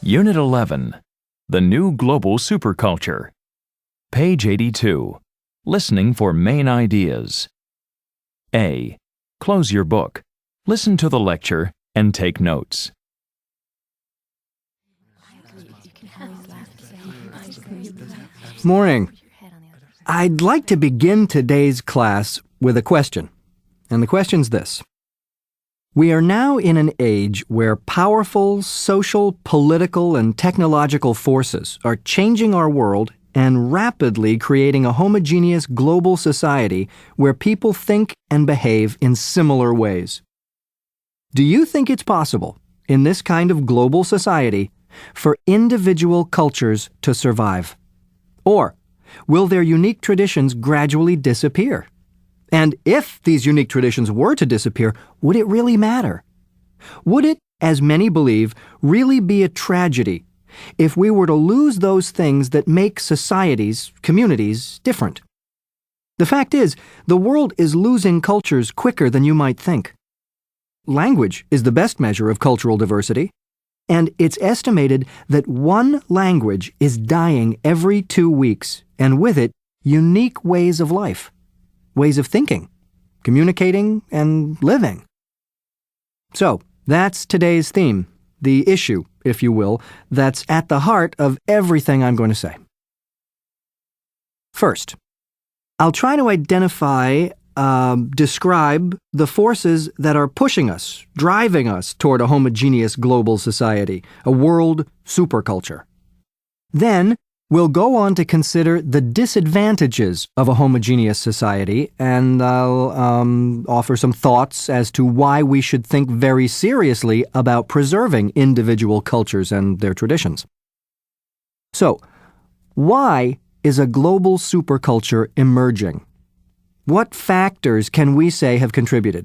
Unit 11, The New Global Superculture. Page 82. Listening for main ideas. A. Close your book. Listen to the lecture and take notes. Morning. I'd like to begin today's class with a question. And the question's this. We are now in an age where powerful social, political, and technological forces are changing our world and rapidly creating a homogeneous global society where people think and behave in similar ways. Do you think it's possible, in this kind of global society, for individual cultures to survive? Or will their unique traditions gradually disappear? And if these unique traditions were to disappear, would it really matter? Would it, as many believe, really be a tragedy if we were to lose those things that make societies, communities, different? The fact is, the world is losing cultures quicker than you might think. Language is the best measure of cultural diversity, and it's estimated that one language is dying every 2 weeks, and with it, unique ways of life. Ways of thinking, communicating, and living. So, that's today's theme, the issue, if you will, that's at the heart of everything I'm going to say. First, I'll try to describe the forces that are pushing us, driving us toward a homogeneous global society, a world superculture. Then, we'll go on to consider the disadvantages of a homogeneous society, and I'll offer some thoughts as to why we should think very seriously about preserving individual cultures and their traditions. So, why is a global superculture emerging? What factors can we say have contributed?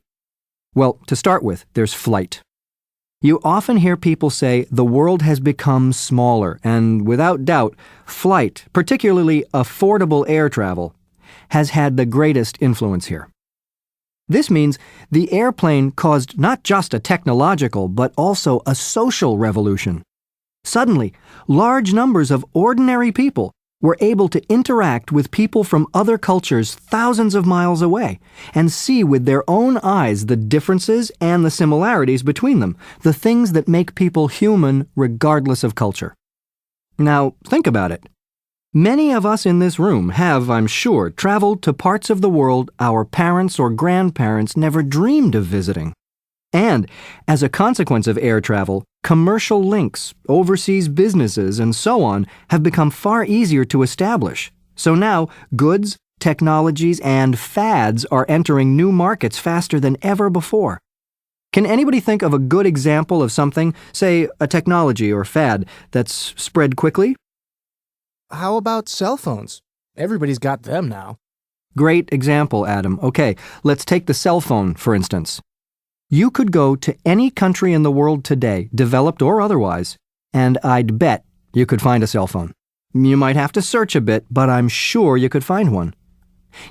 Well, to start with, there's flight. You often hear people say the world has become smaller, and without doubt, flight, particularly affordable air travel, has had the greatest influence here. This means the airplane caused not just a technological, but also a social revolution. Suddenly, large numbers of ordinary people were able to interact with people from other cultures thousands of miles away and see with their own eyes the differences and the similarities between them, the things that make people human regardless of culture. Now, think about it. Many of us in this room have, I'm sure, traveled to parts of the world our parents or grandparents never dreamed of visiting. And, as a consequence of air travel, commercial links, overseas businesses, and so on have become far easier to establish. So now, goods, technologies, and fads are entering new markets faster than ever before. Can anybody think of a good example of something, say a technology or fad, that's spread quickly? How about cell phones? Everybody's got them now. Great example, Adam. Okay, let's take the cell phone, for instance. You could go to any country in the world today, developed or otherwise, and I'd bet you could find a cell phone. You might have to search a bit, but I'm sure you could find one.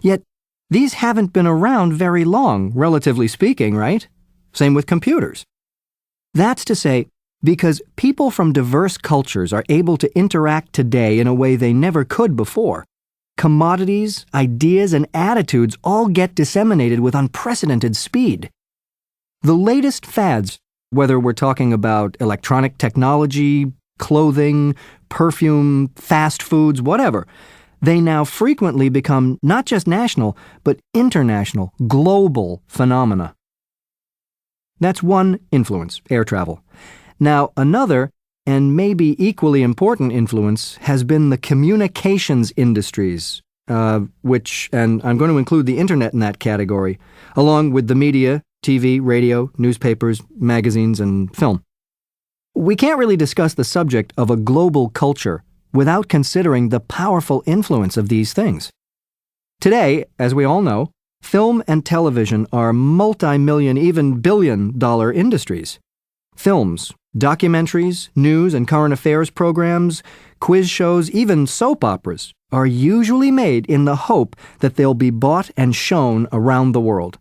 Yet, these haven't been around very long, relatively speaking, right? Same with computers. That's to say, because people from diverse cultures are able to interact today in a way they never could before, commodities, ideas, and attitudes all get disseminated with unprecedented speed. The latest fads, whether we're talking about electronic technology, clothing, perfume, fast foods, whatever, they now frequently become not just national, but international, global phenomena. That's one influence, air travel. Now, another, and maybe equally important influence, has been the communications industries, which, and I'm going to include the internet in that category, along with the media, TV, radio, newspapers, magazines, and film. We can't really discuss the subject of a global culture without considering the powerful influence of these things. Today, as we all know, film and television are multi-million, even billion-dollar industries. Films, documentaries, news and current affairs programs, quiz shows, even soap operas are usually made in the hope that they'll be bought and shown around the world.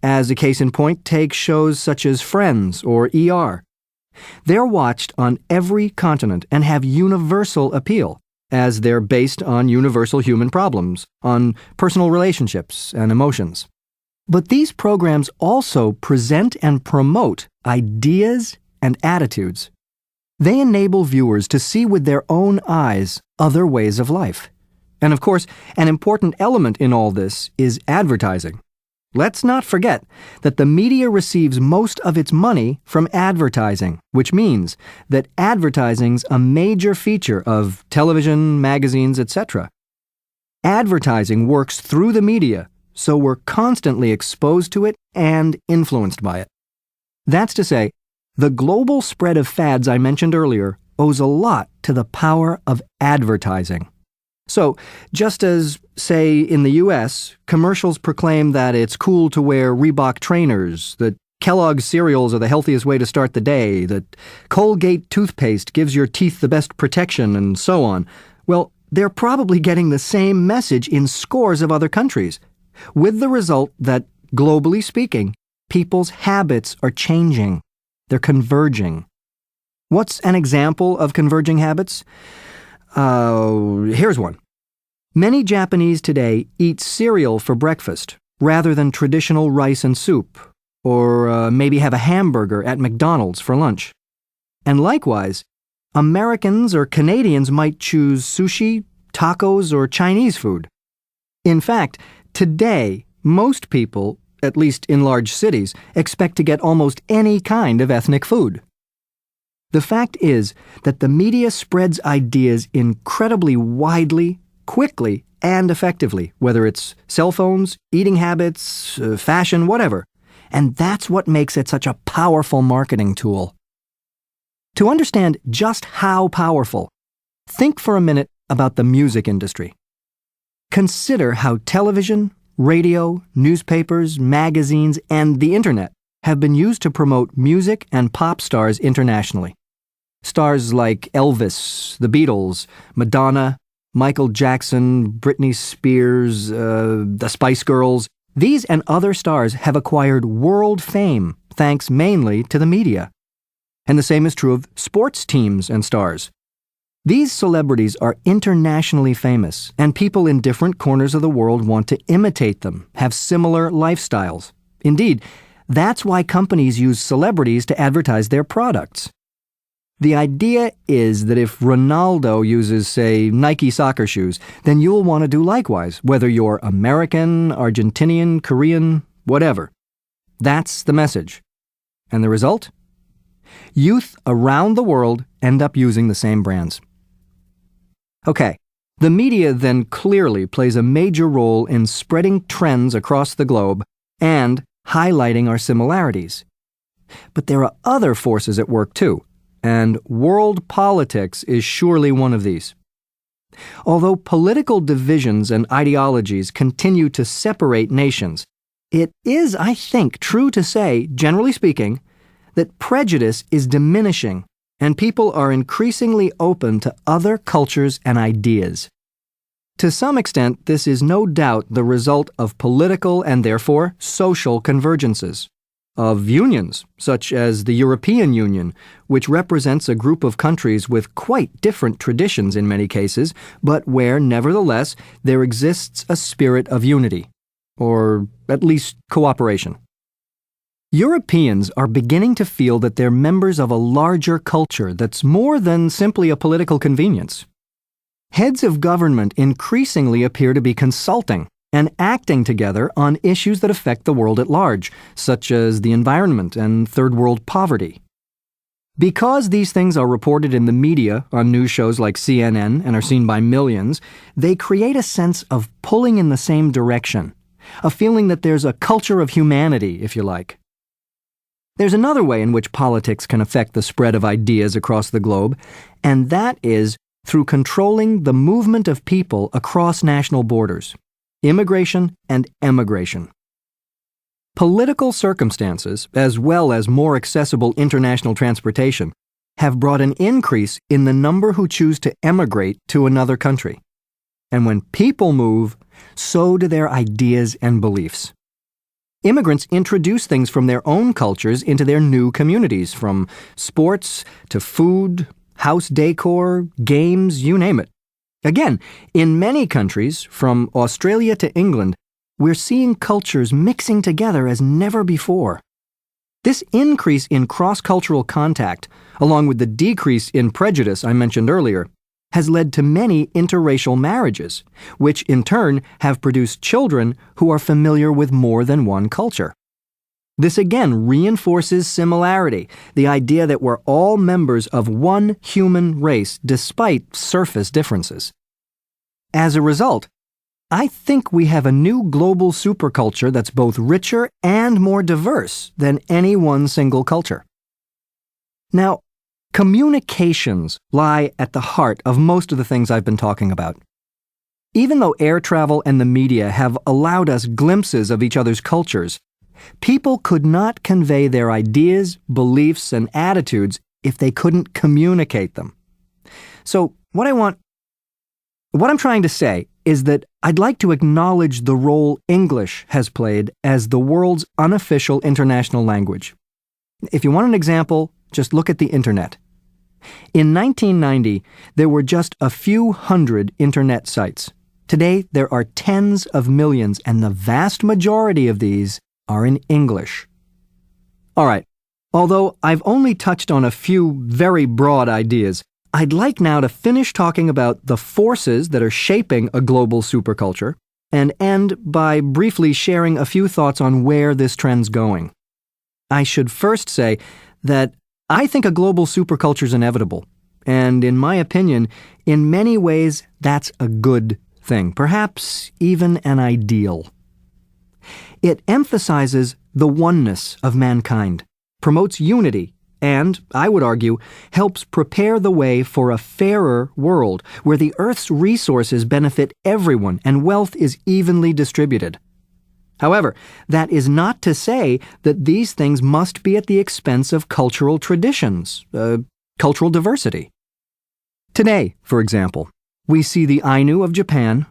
As a case in point, take shows such as Friends or ER. They're watched on every continent and have universal appeal, as they're based on universal human problems, on personal relationships and emotions. But these programs also present and promote ideas and attitudes. They enable viewers to see with their own eyes other ways of life. And of course, an important element in all this is advertising. Let's not forget that the media receives most of its money from advertising, which means that advertising's a major feature of television, magazines, etc. Advertising works through the media, so we're constantly exposed to it and influenced by it. That's to say, the global spread of fads I mentioned earlier owes a lot to the power of advertising. So, just as, say, in the U.S., commercials proclaim that it's cool to wear Reebok trainers, that Kellogg's cereals are the healthiest way to start the day, that Colgate toothpaste gives your teeth the best protection, and so on, well, they're probably getting the same message in scores of other countries, with the result that, globally speaking, people's habits are changing. They're converging. What's an example of converging habits? Here's one. Many Japanese today eat cereal for breakfast rather than traditional rice and soup, or maybe have a hamburger at McDonald's for lunch. And likewise, Americans or Canadians might choose sushi, tacos, or Chinese food. In fact, today, most people, at least in large cities, expect to get almost any kind of ethnic food. The fact is that the media spreads ideas incredibly widely, quickly, and effectively, whether it's cell phones, eating habits, fashion, whatever. And that's what makes it such a powerful marketing tool. To understand just how powerful, think for a minute about the music industry. Consider how television, radio, newspapers, magazines, and the internet have been used to promote music and pop stars internationally. Stars like Elvis, the Beatles, Madonna, Michael Jackson, Britney Spears, the Spice Girls. These and other stars have acquired world fame thanks mainly to the media. And the same is true of sports teams and stars. These celebrities are internationally famous, and people in different corners of the world want to imitate them, have similar lifestyles. Indeed, that's why companies use celebrities to advertise their products. The idea is that if Ronaldo uses, say, Nike soccer shoes, then you'll want to do likewise, whether you're American, Argentinian, Korean, whatever. That's the message. And the result? Youth around the world end up using the same brands. Okay, the media then clearly plays a major role in spreading trends across the globe and highlighting our similarities. But there are other forces at work too, and world politics is surely one of these. Although political divisions and ideologies continue to separate nations, it is, I think, true to say, generally speaking, that prejudice is diminishing and people are increasingly open to other cultures and ideas. To some extent, this is no doubt the result of political and therefore social convergences, of unions, such as the European Union, which represents a group of countries with quite different traditions in many cases, but where, nevertheless, there exists a spirit of unity, or at least cooperation. Europeans are beginning to feel that they're members of a larger culture that's more than simply a political convenience. Heads of government increasingly appear to be consulting and acting together on issues that affect the world at large, such as the environment and third world poverty. Because these things are reported in the media on news shows like CNN and are seen by millions, they create a sense of pulling in the same direction, a feeling that there's a culture of humanity, if you like. There's another way in which politics can affect the spread of ideas across the globe, and that is through controlling the movement of people across national borders. Immigration and emigration. Political circumstances, as well as more accessible international transportation, have brought an increase in the number who choose to emigrate to another country. And when people move, so do their ideas and beliefs. Immigrants introduce things from their own cultures into their new communities, from sports to food, house decor, games, you name it. Again, in many countries, from Australia to England, we're seeing cultures mixing together as never before. This increase in cross-cultural contact, along with the decrease in prejudice I mentioned earlier, has led to many interracial marriages, which in turn have produced children who are familiar with more than one culture. This again reinforces similarity, the idea that we're all members of one human race despite surface differences. As a result, I think we have a new global superculture that's both richer and more diverse than any one single culture. Now, communications lie at the heart of most of the things I've been talking about. Even though air travel and the media have allowed us glimpses of each other's cultures, people could not convey their ideas, beliefs, and attitudes if they couldn't communicate them. So, what I'm trying to say is that I'd like to acknowledge the role English has played as the world's unofficial international language. If you want an example, just look at the internet. In 1990, there were just a few hundred internet sites. Today, there are tens of millions, and the vast majority of these are in English. All right, although I've only touched on a few very broad ideas, I'd like now to finish talking about the forces that are shaping a global superculture and end by briefly sharing a few thoughts on where this trend's going. I should first say that I think a global superculture is inevitable, and in my opinion, in many ways, that's a good thing, perhaps even an ideal. It emphasizes the oneness of mankind, promotes unity, and, I would argue, helps prepare the way for a fairer world where the Earth's resources benefit everyone and wealth is evenly distributed. However, that is not to say that these things must be at the expense of cultural traditions, cultural diversity. Today, for example, we see the Ainu of Japan,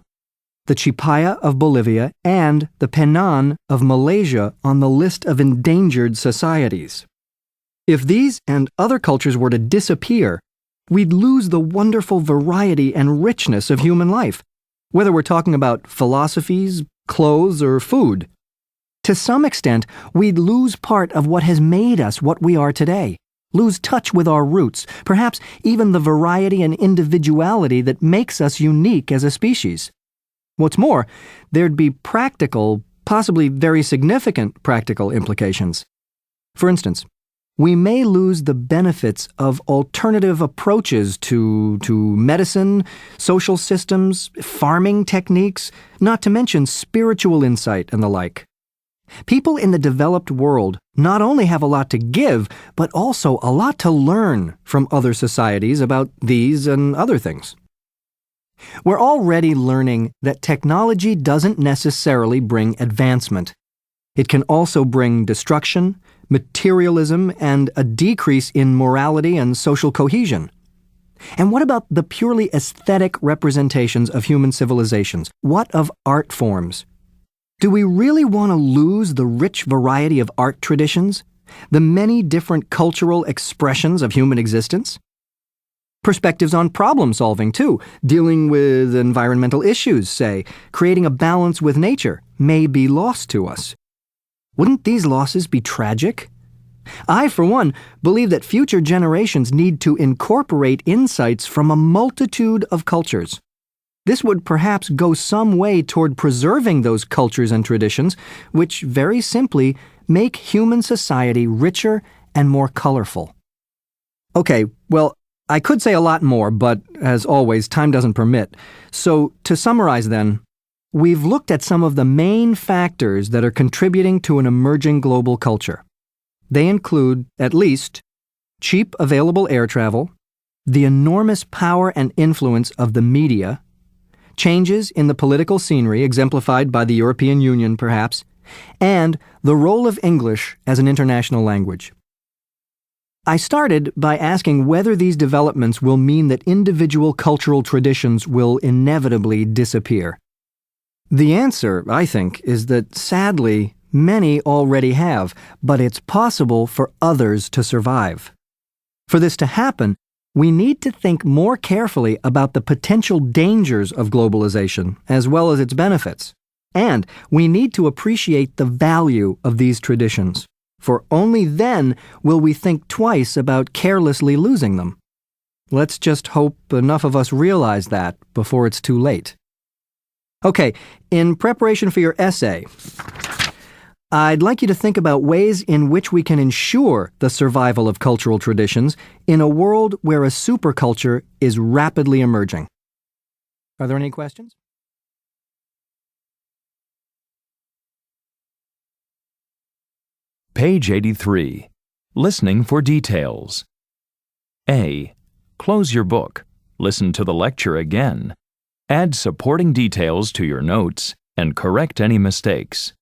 the Chipaya of Bolivia, and the Penan of Malaysia on the list of endangered societies. If these and other cultures were to disappear, we'd lose the wonderful variety and richness of human life, whether we're talking about philosophies, clothes, or food. To some extent, we'd lose part of what has made us what we are today, lose touch with our roots, perhaps even the variety and individuality that makes us unique as a species. What's more, there'd be practical, possibly very significant practical implications. For instance, we may lose the benefits of alternative approaches to medicine, social systems, farming techniques, not to mention spiritual insight and the like. People in the developed world not only have a lot to give, but also a lot to learn from other societies about these and other things. We're already learning that technology doesn't necessarily bring advancement. It can also bring destruction, materialism, and a decrease in morality and social cohesion. And what about the purely aesthetic representations of human civilizations? What of art forms? Do we really want to lose the rich variety of art traditions? The many different cultural expressions of human existence? Perspectives on problem solving, too, dealing with environmental issues, say, creating a balance with nature, may be lost to us. Wouldn't these losses be tragic? I, for one, believe that future generations need to incorporate insights from a multitude of cultures. This would perhaps go some way toward preserving those cultures and traditions, which very simply make human society richer and more colorful. Okay, well, I could say a lot more, but as always, time doesn't permit. So, to summarize then, we've looked at some of the main factors that are contributing to an emerging global culture. They include, at least, cheap available air travel, the enormous power and influence of the media, changes in the political scenery exemplified by the European Union, perhaps, and the role of English as an international language. I started by asking whether these developments will mean that individual cultural traditions will inevitably disappear. The answer, I think, is that sadly, Many already have, but it's possible for others to survive. For this to happen, we need to think more carefully about the potential dangers of globalization, as well as its benefits. And we need to appreciate the value of these traditions, for only then will we think twice about carelessly losing them. Let's just hope enough of us realize that before it's too late. Okay, in preparation for your essay, I'd like you to think about ways in which we can ensure the survival of cultural traditions in a world where a superculture is rapidly emerging. Are there any questions? Page 83. Listening for details. A. Close your book. Listen to the lecture again. Add supporting details to your notes and correct any mistakes.